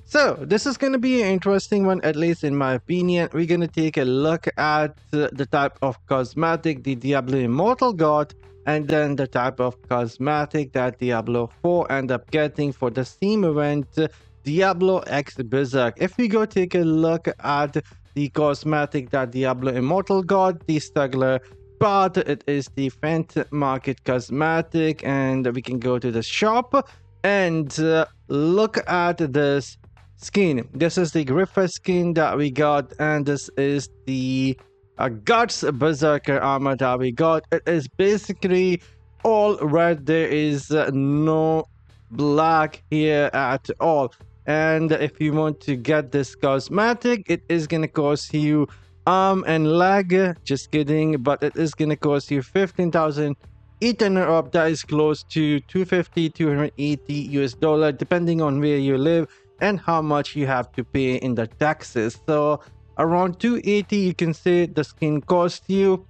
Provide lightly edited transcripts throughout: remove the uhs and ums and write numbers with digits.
So this is going to be an interesting one, at least in my opinion. We're going to take a look at the type of cosmetic the Diablo Immortal got, and then the type of cosmetic that Diablo 4 end up getting for the Steam event Diablo X Berserk. If we go take a look at the cosmetic that Diablo Immortal got, the Struggler part, it is the Phantom Market cosmetic, and we can go to the shop and look at this skin. This is the Griffer skin that we got, and this is the Guts Berserker armor that we got. It is basically all red. There is no black here at all. And if you want to get this cosmetic, it is gonna cost you arm and leg. Just kidding, but it is gonna cost you 15,000 800 up. That is close to 250 280 US dollar, depending on where you live and how much you have to pay in the taxes. So around 280 you can say the skin cost you,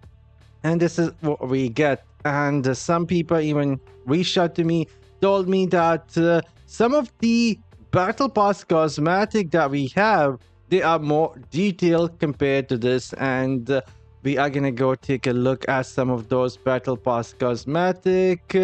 and this is what we get. And some people even reached out to me, told me that some of the battle pass cosmetic that we have, they are more detailed compared to this, and we are gonna go take a look at some of those battle pass cosmetic,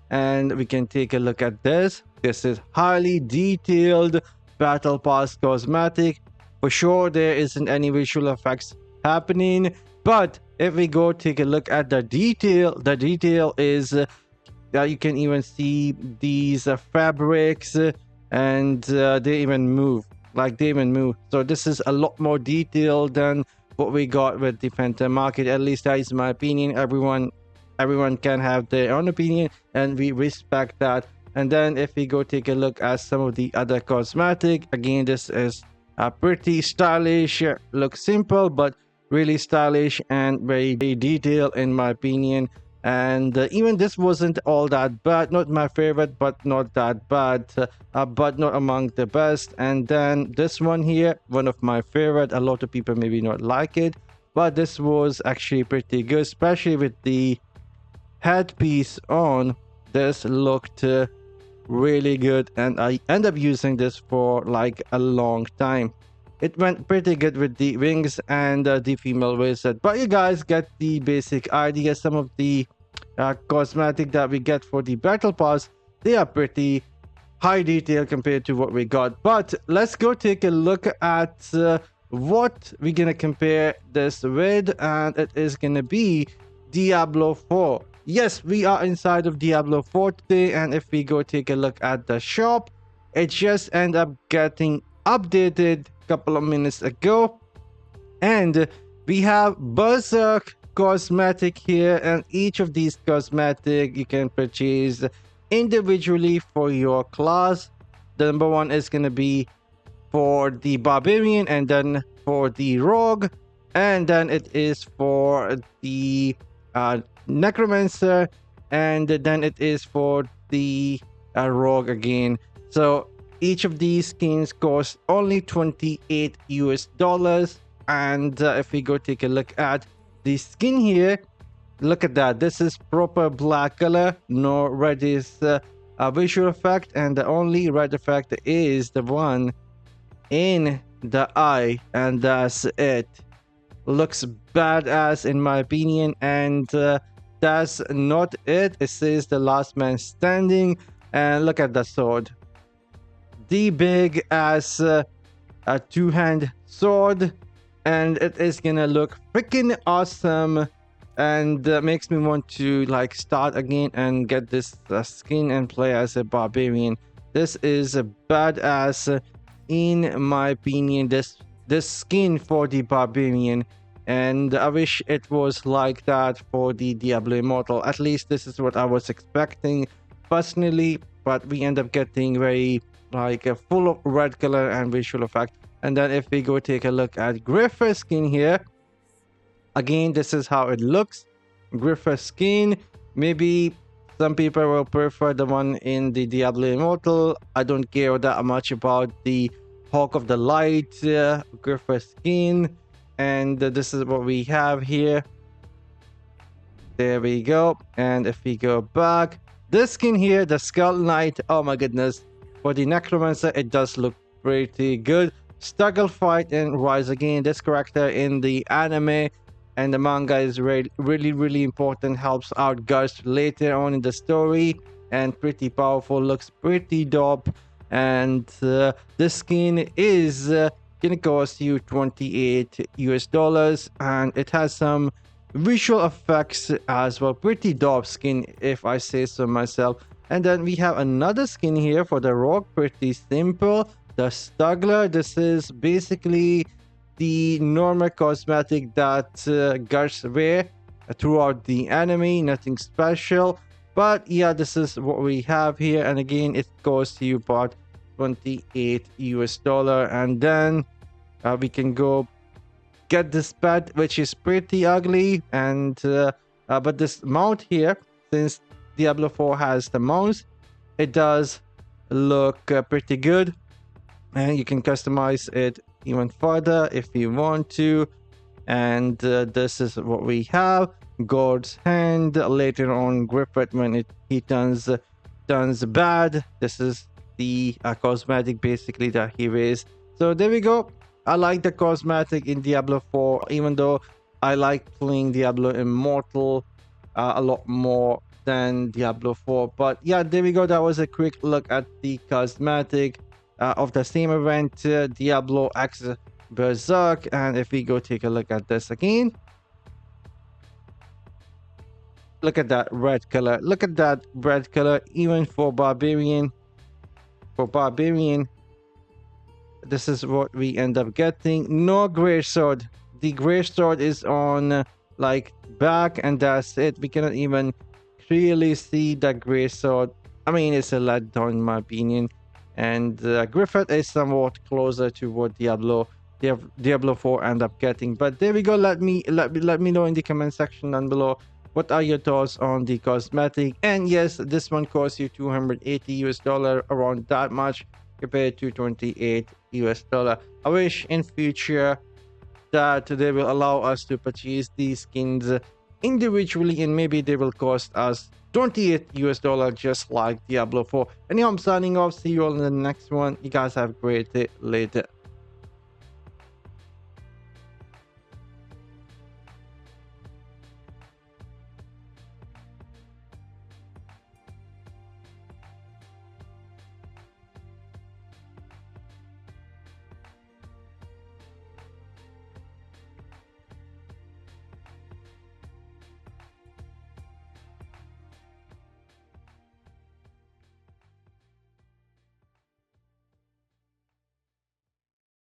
and we can take a look at this. This is highly detailed battle pass cosmetic. For sure there isn't any visual effects happening, but if we go take a look at the detail is you can even see these fabrics, and they even move. So this is a lot more detailed than what we got with the Phantom Market. At least that is my opinion. Everyone can have their own opinion, and we respect that. And then if we go take a look at some of the other cosmetic, again, this is pretty stylish. Looks simple but really stylish and very detailed in my opinion. And even this wasn't all that bad. Not my favorite, but not that bad, but not among the best. And then this one here, one of my favorite. A lot of people maybe not like it, but this was actually pretty good, especially with the headpiece on. This looked really good, and I end up using this for like a long time. It went pretty good with the wings and the female wizard, but you guys get the basic idea. Some of the cosmetic that we get for the battle pass, they are pretty high detail compared to what we got. But let's go take a look at what we're gonna compare this with, and it is gonna be Diablo 4. Yes, we are inside of Diablo 4 today, and if we go take a look at the shop, it just ended up getting updated couple of minutes ago, and we have Berserk cosmetic here, and each of these cosmetic you can purchase individually for your class. The number one is going to be for the barbarian, and then for the rogue, and then it is for the necromancer, and then it is for the rogue again. So each of these skins cost only 28 US dollars. And if we go take a look at the skin here, look at that. This is proper black color, no reddish visual effect, and the only red effect is the one in the eye, and that's it. Looks badass in my opinion. And that's not it. It says the last man standing, and look at the sword. The big ass a two-hand sword, and it is gonna look freaking awesome, and makes me want to like start again and get this skin and play as a barbarian. This is a badass in my opinion, this skin for the barbarian, and I wish it was like that for the Diablo Immortal. At least this is what I was expecting personally, but we end up getting very like a full of red color and visual effect. And then if we go take a look at Griffer skin here, again, this is how it looks. Griffer skin, maybe some people will prefer the one in the Diablo Immortal. I don't care that much about the Hawk of the Light Griffer skin. And this is what we have here. There we go. And if we go back, this skin here, the Skull Knight, oh my goodness. For the Necromancer, it does look pretty good. Struggle, fight, and rise again. This character in the anime and the manga is really important. Helps out Gus later on in the story, and pretty powerful. Looks pretty dope. And this skin is gonna cost you 28 US dollars, and it has some visual effects as well. Pretty dope skin, if I say so myself. And then we have another skin here for the rogue. Pretty simple. The Struggler. This is basically the normal cosmetic that guards wear throughout the anime. Nothing special. But yeah, this is what we have here. And again, it costs you about 28 US dollar. And then we can go get this pet, which is pretty ugly. And but this mount here, since Diablo 4 has the mounts, it does look pretty good, and you can customize it even further if you want to. And this is what we have. God's hand. Later on, Griffith, when he turns bad, this is the cosmetic basically that he wears. So there we go. I like the cosmetic in Diablo 4, even though I like playing Diablo Immortal a lot more than Diablo 4. But yeah, there we go. That was a quick look at the cosmetic of the same event, Diablo X Berserk. And if we go take a look at this again, look at that red color. Look at that red color. Even for Barbarian, this is what we end up getting. No gray sword. The gray sword is on like back, and that's it. We cannot even clearly see the gray sword. I mean, it's a letdown in my opinion. And Griffith is somewhat closer to what Diablo 4 end up getting. But there we go. Let me know in the comment section down below, what are your thoughts on the cosmetic. And yes, this one costs you 280 US dollar, around that much, compared to 28 US dollar. I wish in future that they will allow us to purchase these skins individually, and maybe they will cost us 28 US dollar, just like Diablo 4. Anyhow, I'm signing off. See you all in the next one. You guys have a great day. Later.